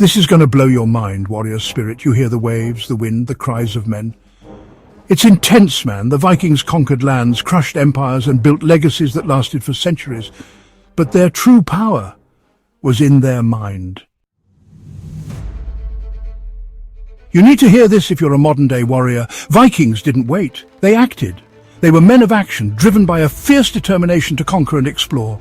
This is going to blow your mind, warrior spirit. You hear the waves, the wind, the cries of men. It's intense, man. The Vikings conquered lands, crushed empires, and built legacies that lasted for centuries. But their true power was in their mind. You need to hear this if you're a modern-day warrior. Vikings didn't wait. They acted. They were men of action, driven by a fierce determination to conquer and explore.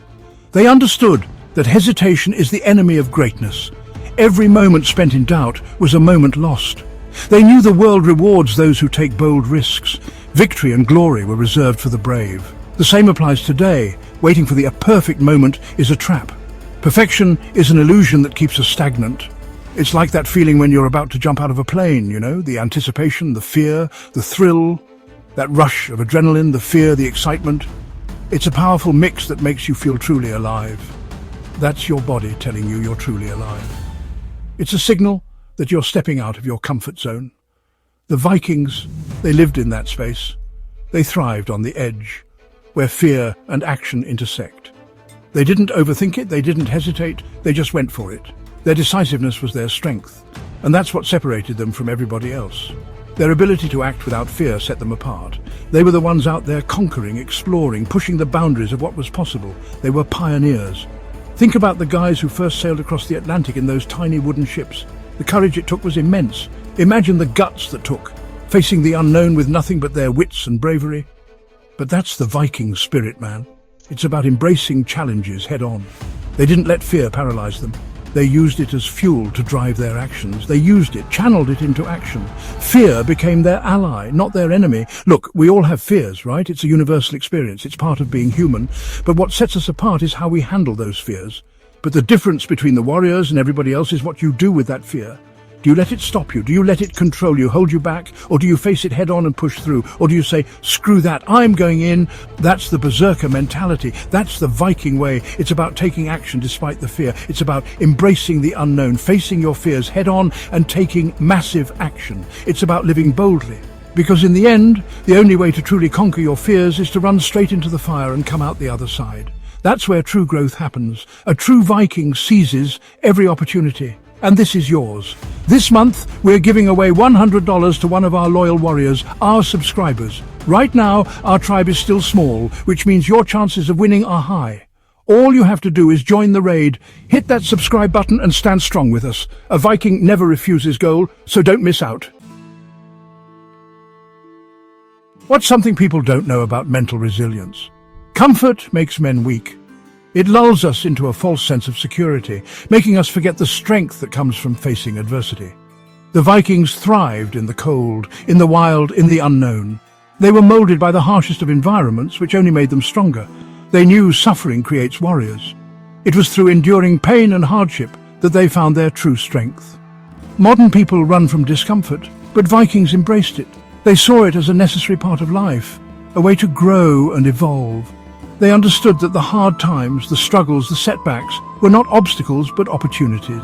They understood that hesitation is the enemy of greatness. Every moment spent in doubt was a moment lost. They knew the world rewards those who take bold risks. Victory and glory were reserved for the brave. The same applies today. Waiting for the perfect moment is a trap. Perfection is an illusion that keeps us stagnant. It's like that feeling when you're about to jump out of a plane, you know, the anticipation, the fear, the thrill, that rush of adrenaline, the fear, the excitement. It's a powerful mix that makes you feel truly alive. That's your body telling you you're truly alive. It's a signal that you're stepping out of your comfort zone. The Vikings, they lived in that space. They thrived on the edge, where fear and action intersect. They didn't overthink it, they didn't hesitate, they just went for it. Their decisiveness was their strength, and that's what separated them from everybody else. Their ability to act without fear set them apart. They were the ones out there conquering, exploring, pushing the boundaries of what was possible. They were pioneers. Think about the guys who first sailed across the Atlantic in those tiny wooden ships. The courage it took was immense. Imagine the guts that took, facing the unknown with nothing but their wits and bravery. But that's the Viking spirit, man. It's about embracing challenges head-on. They didn't let fear paralyze them. They used it as fuel to drive their actions. They used it, channeled it into action. Fear became their ally, not their enemy. Look, we all have fears, right? It's a universal experience. It's part of being human. But what sets us apart is how we handle those fears. But the difference between the warriors and everybody else is what you do with that fear. Do you let it stop you? Do you let it control you, hold you back? Or do you face it head on and push through? Or do you say, screw that, I'm going in? That's the berserker mentality. That's the Viking way. It's about taking action despite the fear. It's about embracing the unknown, facing your fears head on and taking massive action. It's about living boldly. Because in the end, the only way to truly conquer your fears is to run straight into the fire and come out the other side. That's where true growth happens. A true Viking seizes every opportunity. And this is yours. This month, we're giving away $100 to one of our loyal warriors, our subscribers. Right now, our tribe is still small, which means your chances of winning are high. All you have to do is join the raid, hit that subscribe button and stand strong with us. A Viking never refuses gold, so don't miss out. What's something people don't know about mental resilience? Comfort makes men weak. It lulls us into a false sense of security, making us forget the strength that comes from facing adversity. The Vikings thrived in the cold, in the wild, in the unknown. They were molded by the harshest of environments, which only made them stronger. They knew suffering creates warriors. It was through enduring pain and hardship that they found their true strength. Modern people run from discomfort, but Vikings embraced it. They saw it as a necessary part of life, a way to grow and evolve. They understood that the hard times, the struggles, the setbacks were not obstacles but opportunities.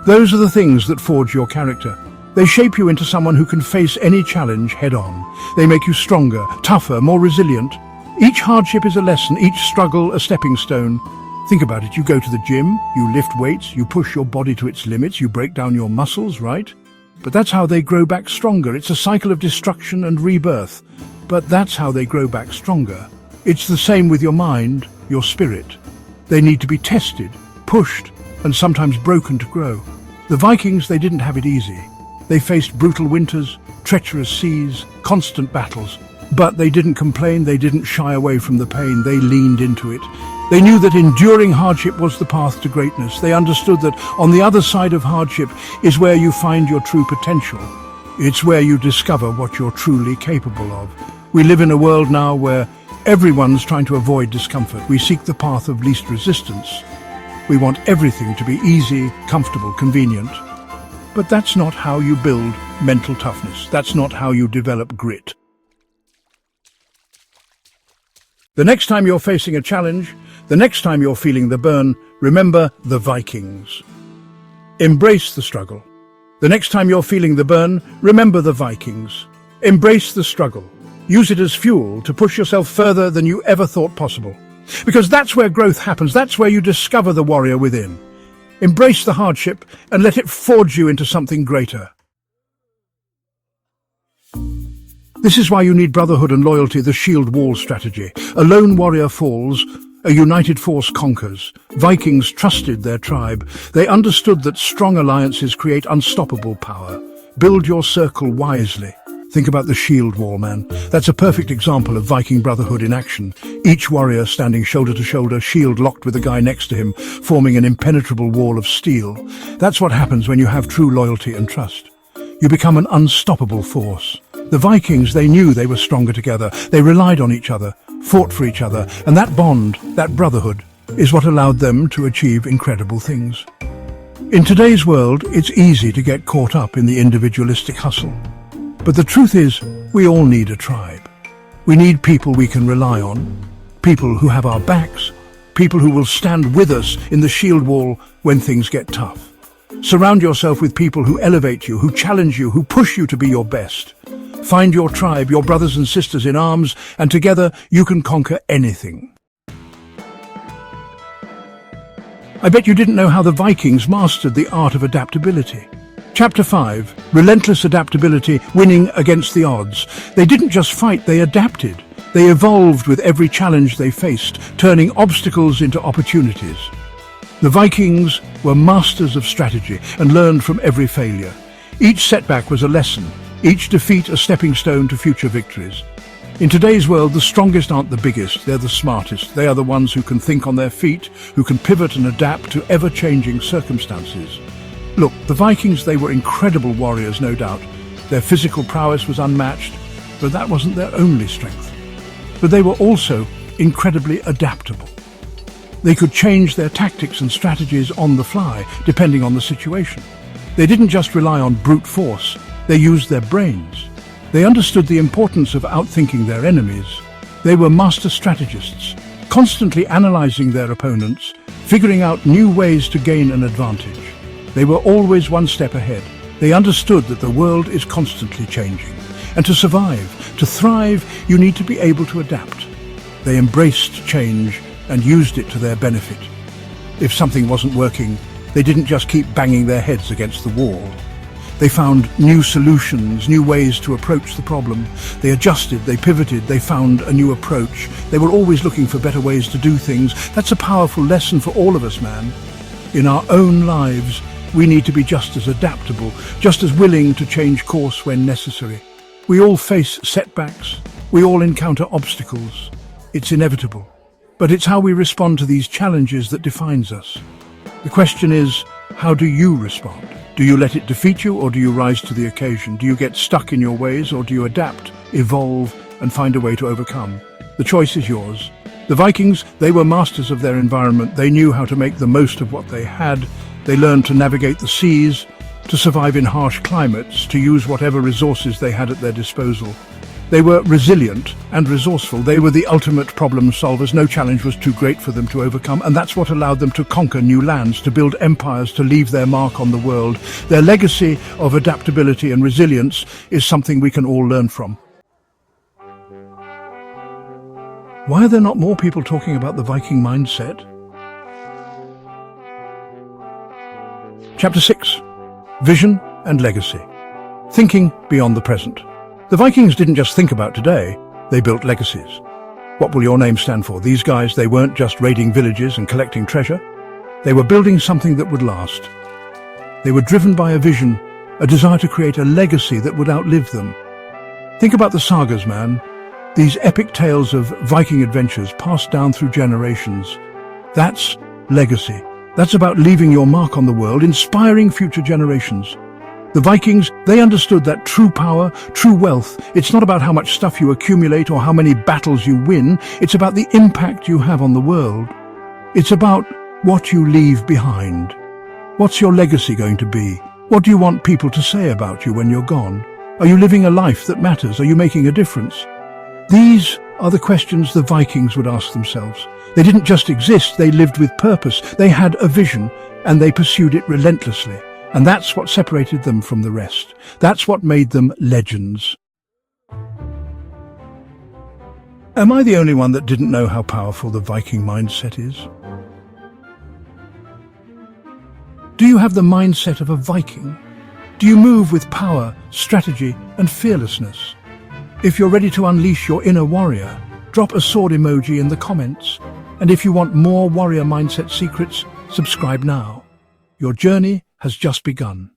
Those are the things that forge your character. They shape you into someone who can face any challenge head-on. They make you stronger, tougher, more resilient. Each hardship is a lesson, each struggle a stepping stone. Think about it, you go to the gym, you lift weights, you push your body to its limits, you break down your muscles, right? But that's how they grow back stronger. It's a cycle of destruction and rebirth. But that's how they grow back stronger. It's the same with your mind, your spirit. They need to be tested, pushed, and sometimes broken to grow. The Vikings, they didn't have it easy. They faced brutal winters, treacherous seas, constant battles. But they didn't complain, they didn't shy away from the pain, they leaned into it. They knew that enduring hardship was the path to greatness. They understood that on the other side of hardship is where you find your true potential. It's where you discover what you're truly capable of. We live in a world now where everyone's trying to avoid discomfort. We seek the path of least resistance. We want everything to be easy, comfortable, convenient. But that's not how you build mental toughness. That's not how you develop grit. The next time you're facing a challenge, the next time you're feeling the burn, remember the Vikings. Embrace the struggle. The next time you're feeling the burn, remember the Vikings. Embrace the struggle. Use it as fuel to push yourself further than you ever thought possible. Because that's where growth happens. That's where you discover the warrior within. Embrace the hardship and let it forge you into something greater. This is why you need brotherhood and loyalty, the shield wall strategy. A lone warrior falls, a united force conquers. Vikings trusted their tribe. They understood that strong alliances create unstoppable power. Build your circle wisely. Think about the shield wall, man. That's a perfect example of Viking brotherhood in action. Each warrior standing shoulder to shoulder, shield locked with the guy next to him, forming an impenetrable wall of steel. That's what happens when you have true loyalty and trust. You become an unstoppable force. The Vikings, they knew they were stronger together. They relied on each other, fought for each other, and that bond, that brotherhood, is what allowed them to achieve incredible things. In today's world, it's easy to get caught up in the individualistic hustle. But the truth is, we all need a tribe. We need people we can rely on, people who have our backs, people who will stand with us in the shield wall when things get tough. Surround yourself with people who elevate you, who challenge you, who push you to be your best. Find your tribe, your brothers and sisters in arms, and together you can conquer anything. I bet you didn't know how the Vikings mastered the art of adaptability. Chapter 5, Relentless Adaptability, Winning Against the Odds. They didn't just fight, they adapted. They evolved with every challenge they faced, turning obstacles into opportunities. The Vikings were masters of strategy and learned from every failure. Each setback was a lesson, each defeat a stepping stone to future victories. In today's world, the strongest aren't the biggest, they're the smartest. They are the ones who can think on their feet, who can pivot and adapt to ever-changing circumstances. Look, the Vikings, they were incredible warriors, no doubt. Their physical prowess was unmatched, but that wasn't their only strength. But they were also incredibly adaptable. They could change their tactics and strategies on the fly, depending on the situation. They didn't just rely on brute force, they used their brains. They understood the importance of outthinking their enemies. They were master strategists, constantly analyzing their opponents, figuring out new ways to gain an advantage. They were always one step ahead. They understood that the world is constantly changing. And to survive, to thrive, you need to be able to adapt. They embraced change and used it to their benefit. If something wasn't working, they didn't just keep banging their heads against the wall. They found new solutions, new ways to approach the problem. They adjusted, they pivoted, they found a new approach. They were always looking for better ways to do things. That's a powerful lesson for all of us, man. In our own lives, we need to be just as adaptable, just as willing to change course when necessary. We all face setbacks. We all encounter obstacles. It's inevitable. But it's how we respond to these challenges that defines us. The question is, how do you respond? Do you let it defeat you, or do you rise to the occasion? Do you get stuck in your ways, or do you adapt, evolve, and find a way to overcome? The choice is yours. The Vikings, they were masters of their environment. They knew how to make the most of what they had. They learned to navigate the seas, to survive in harsh climates, to use whatever resources they had at their disposal. They were resilient and resourceful. They were the ultimate problem solvers. No challenge was too great for them to overcome, and that's what allowed them to conquer new lands, to build empires, to leave their mark on the world. Their legacy of adaptability and resilience is something we can all learn from. Why are there not more people talking about the Viking mindset? Chapter 6, Vision and Legacy. Thinking beyond the present. The Vikings didn't just think about today, they built legacies. What will your name stand for? These guys, they weren't just raiding villages and collecting treasure. They were building something that would last. They were driven by a vision, a desire to create a legacy that would outlive them. Think about the sagas, man. These epic tales of Viking adventures passed down through generations. That's legacy. That's about leaving your mark on the world, inspiring future generations. The Vikings, they understood that true power, true wealth, it's not about how much stuff you accumulate or how many battles you win. It's about the impact you have on the world. It's about what you leave behind. What's your legacy going to be? What do you want people to say about you when you're gone? Are you living a life that matters? Are you making a difference? These are the questions the Vikings would ask themselves. They didn't just exist, they lived with purpose. They had a vision, and they pursued it relentlessly. And that's what separated them from the rest. That's what made them legends. Am I the only one that didn't know how powerful the Viking mindset is? Do you have the mindset of a Viking? Do you move with power, strategy, and fearlessness? If you're ready to unleash your inner warrior, drop a sword emoji in the comments. And if you want more warrior mindset secrets, subscribe now. Your journey has just begun.